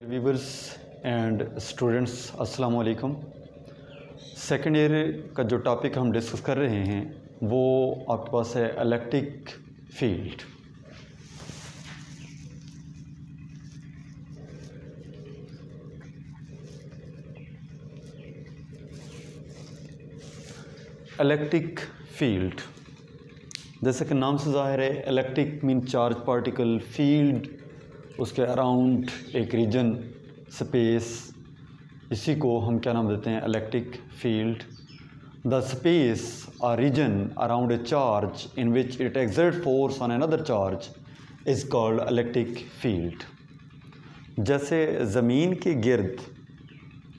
Viewers and students अस्सलाम वालेकुम। Second year का जो टॉपिक हम डिस्कस कर रहे हैं वो आपके पास है इलेक्ट्रिक फील्ड। इलेक्ट्रिक फील्ड जैसे कि नाम से ज़ाहिर है, electric mean charge particle, field उसके अराउंड एक रीजन स्पेस, इसी को हम क्या नाम देते हैं, इलेक्ट्रिक फील्ड। द स्पेस और region around a charge in which it exert force on another charge is called electric field. जैसे ज़मीन के गिर्द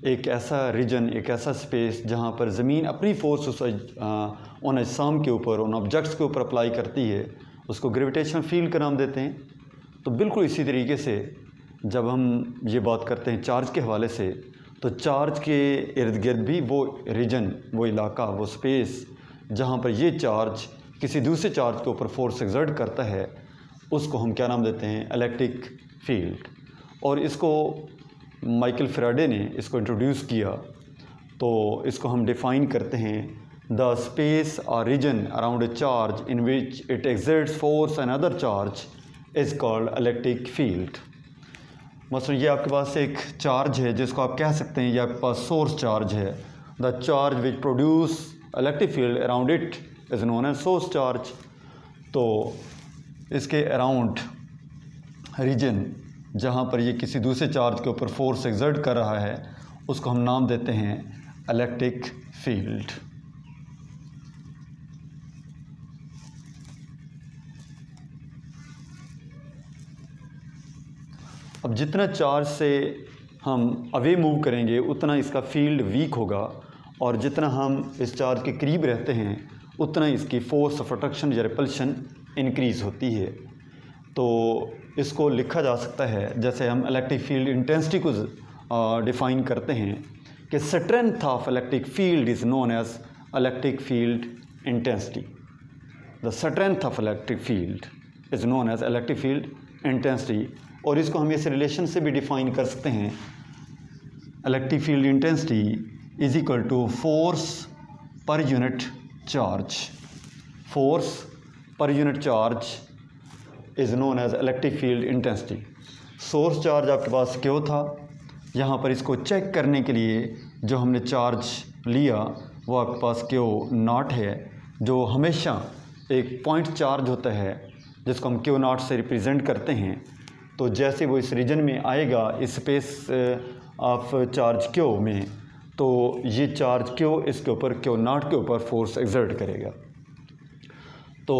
एक ऐसा रीजन, एक ऐसा स्पेस जहाँ पर ज़मीन अपनी फोर्स उस उन अजसाम के ऊपर, उन ऑब्जेक्ट्स के ऊपर अप्लाई करती है, उसको ग्रेविटेशनल फील्ड का नाम देते हैं। तो बिल्कुल इसी तरीके से जब हम ये बात करते हैं चार्ज के हवाले से, तो चार्ज के इर्द गिर्द भी वो रीजन, वो इलाका, वो स्पेस जहाँ पर ये चार्ज किसी दूसरे चार्ज के ऊपर फोर्स एक्सर्ट करता है, उसको हम क्या नाम देते हैं, इलेक्ट्रिक फील्ड। और इसको माइकल फैराडे ने इसको इंट्रोड्यूस किया। तो इसको हम डिफ़ाइन करते हैं, द स्पेस और region around a charge in which it exerts force another charge is called electric field. मसलन ये आपके पास एक चार्ज है जिसको आप कह सकते हैं ये आपके पास सोर्स चार्ज है। The charge which produce electric field around it is known as source charge. तो इसके अराउंड रीजन जहाँ पर ये किसी दूसरे चार्ज के ऊपर फोर्स एक्सर्ट कर रहा है, उसको हम नाम देते हैं इलेक्ट्रिक फील्ड। अब जितना चार्ज से हम अवे मूव करेंगे उतना इसका फील्ड वीक होगा, और जितना हम इस चार्ज के करीब रहते हैं उतना इसकी फोर्स ऑफ अट्रैक्शन या रिपल्शन इंक्रीज़ होती है। तो इसको लिखा जा सकता है, जैसे हम इलेक्ट्रिक फील्ड इंटेंसिटी को डिफ़ाइन करते हैं कि strength of electric field is known as electric field intensity. The strength of electric field is known as electric field intensity. और इसको हम इस रिलेशन से भी डिफ़ाइन कर सकते हैं, electric field intensity is equal to force per unit charge. Force per unit charge is known as electric field intensity. Source charge आपके पास क्यों था, यहाँ पर इसको चेक करने के लिए जो हमने चार्ज लिया वो आपके पास क्यों नॉट है, जो हमेशा एक पॉइंट चार्ज होता है जिसको हम क्यों नॉट से रिप्रेजेंट करते हैं। तो जैसे वो इस रीजन में आएगा, इस स्पेस ऑफ चार्ज क्यों में, तो ये चार्ज क्यों इसके ऊपर, क्यों नॉट के ऊपर फोर्स एक्सर्ट करेगा। तो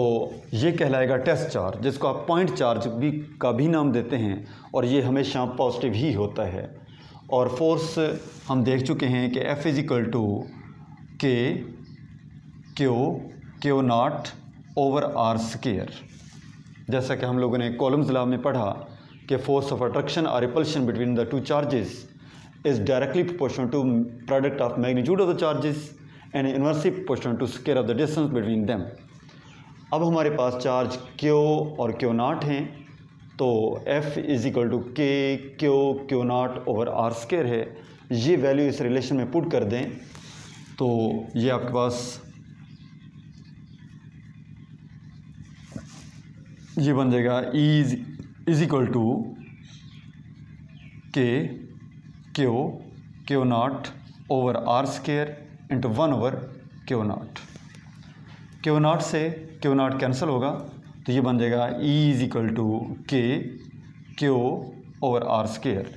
ये कहलाएगा टेस्ट चार्ज, जिसको आप पॉइंट चार्ज भी का भी नाम देते हैं, और ये हमेशा पॉजिटिव ही होता है। और फोर्स हम देख चुके हैं कि F is equal to k q naught over r square. जैसा कि हम लोगों ने कॉलम्स लॉ में पढ़ा कि फोर्स ऑफ अट्रैक्शन और repulsion between the two charges is directly proportional to product of magnitude of the charges and inversely proportional to square of the distance between them. अब हमारे पास चार्ज क्यू और q naught हैं, तो F is equal to k q naught over r square है। ये value इस relation में पुट कर दें तो ये आपके पास ये बन जाएगा is equal to k q naught over r square into 1 over q naught. Q naught से क्यू नॉट कैंसिल होगा, तो ये बन जाएगा is equal to k q over r square.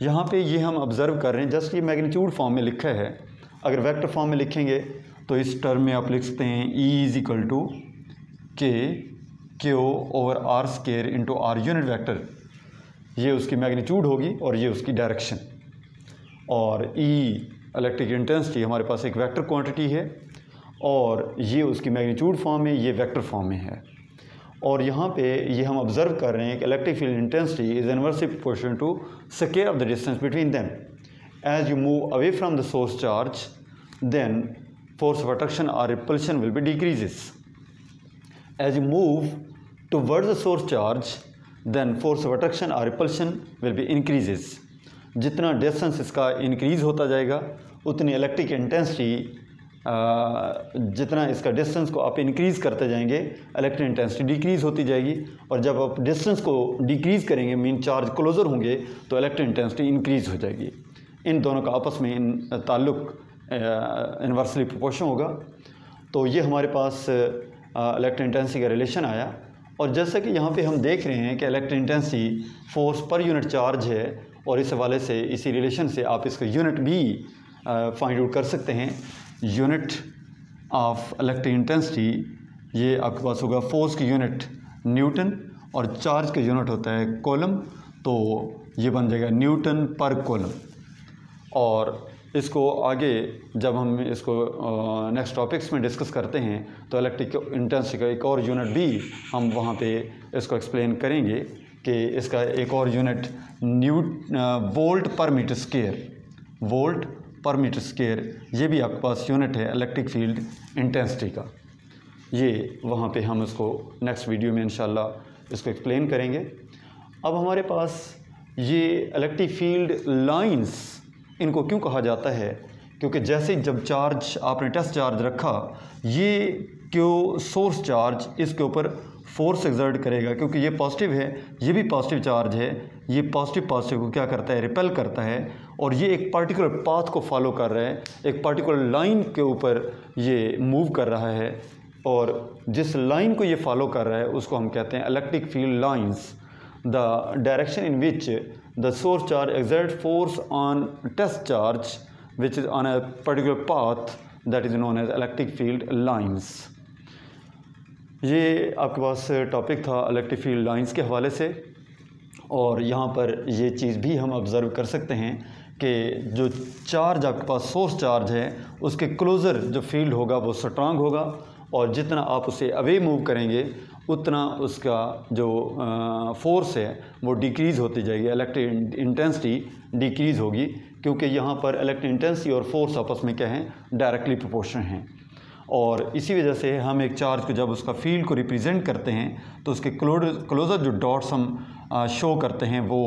यहाँ पे ये हम ऑब्ज़र्व कर रहे हैं, जस्ट ये मैग्नीट्यूड फॉर्म में लिखा है। अगर वेक्टर फॉर्म में लिखेंगे तो इस टर्म में आप लिख सकते हैं is equal to k q over r square into r unit vector. ये उसकी मैग्नीट्यूड होगी और ये उसकी डायरेक्शन। और ई इलेक्ट्रिक इंटेंसिटी हमारे पास एक वेक्टर क्वांटिटी है, और ये उसकी मैग्नीट्यूड फॉर्म में, ये वेक्टर फॉर्म में है। और यहाँ पे ये हम ऑब्ज़र्व कर रहे हैं कि electric field intensity is inversely proportional to square of the distance between them. As you move away from the source charge then force of attraction और repulsion will be decreases. As you move towards the source charge, then force of attraction or repulsion will be increases. जितना distance इसका increase होता जाएगा उतनी electric intensity, जितना इसका distance को आप इंक्रीज़ करते जाएंगे इलेक्ट्रिक इंटेंसिटी डिक्रीज़ होती जाएगी, और जब आप डिस्टेंस को डिक्रीज़ करेंगे मीन चार्ज क्लोज़र होंगे तो इलेक्ट्रिक इंटेंसिटी इंक्रीज़ हो जाएगी। इन दोनों का आपस में ताल्लुक़ इन्वर्सली प्रोपोर्शनल होगा। तो ये हमारे पास इलेक्ट्रिक इंटेंसिटी का रिलेशन आया। और जैसा कि यहाँ पे हम देख रहे हैं कि electric intensity force per unit charge है, और इस हवाले से इसी रिलेशन से आप इसका यूनिट भी फाइंड आउट कर सकते हैं। यूनिट ऑफ इलेक्ट्रिक इंटेंसिटी ये आपके पास होगा, फोर्स की यूनिट न्यूटन और चार्ज का यूनिट होता है कूलम, तो ये बन जाएगा न्यूटन पर कूलम। और इसको आगे जब हम इसको नेक्स्ट टॉपिक्स में डिस्कस करते हैं तो इलेक्ट्रिक इंटेंसिटी का एक और यूनिट भी हम वहाँ पे इसको एक्सप्लेन करेंगे कि इसका एक और यूनिट वोल्ट पर मीटर स्क्वायर, वोल्ट पर मीटर स्क्वायर, ये भी आपके पास यूनिट है इलेक्ट्रिक फील्ड इंटेंसिटी का। ये वहाँ पे हम इसको नेक्स्ट वीडियो में इंशाल्लाह इसको एक्सप्लेन करेंगे। अब हमारे पास ये इलेक्ट्रिक फील्ड लाइंस, इनको क्यों कहा जाता है, क्योंकि जैसे जब चार्ज आपने टेस्ट चार्ज रखा, ये क्यों सोर्स चार्ज इसके ऊपर फोर्स एक्सर्ट करेगा, क्योंकि ये पॉजिटिव है, ये भी पॉजिटिव चार्ज है, ये पॉजिटिव को क्या करता है, रिपेल करता है, और ये एक पार्टिकुलर पाथ को फॉलो कर रहा है, एक पार्टिकुलर लाइन के ऊपर ये मूव कर रहा है, और जिस लाइन को ये फॉलो कर रहा है उसको हम कहते हैं electric field lines. The direction in which the source charge exert force on test charge which is on a particular path that is known as electric field lines। ये आपके पास टॉपिक था इलेक्ट्रिक फील्ड लाइंस के हवाले से। और यहाँ पर ये चीज़ भी हम ऑब्ज़र्व कर सकते हैं कि जो चार्ज आपके पास सोर्स चार्ज है उसके क्लोज़र जो फील्ड होगा वो स्ट्रांग होगा, और जितना आप उसे अवे मूव करेंगे उतना उसका जो फोर्स है वो डिक्रीज़ होती जाएगी, इलेक्ट्रिक इंटेंसिटी डिक्रीज़ होगी, क्योंकि यहाँ पर इलेक्ट्रिक इंटेंसिटी और फोर्स आपस में क्या हैं, डायरेक्टली प्रोपोर्शनल हैं। और इसी वजह से हम एक चार्ज को जब उसका फील्ड को रिप्रेजेंट करते हैं तो उसके क्लोज़र जो डॉट्स हम शो करते हैं वो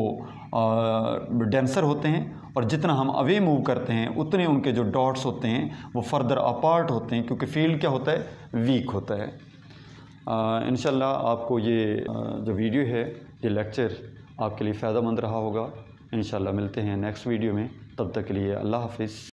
डेंसर होते हैं, और जितना हम अवे मूव करते हैं उतने उनके जो डॉट्स होते हैं वो फर्दर अपार्ट होते हैं, क्योंकि फील्ड क्या होता है, वीक होता है। इंशाल्लाह आपको ये जो वीडियो है, ये लेक्चर आपके लिए फ़ायदेमंद रहा होगा। इंशाल्लाह मिलते हैं नेक्स्ट वीडियो में, तब तक के लिए अल्लाह हाफ़िज़।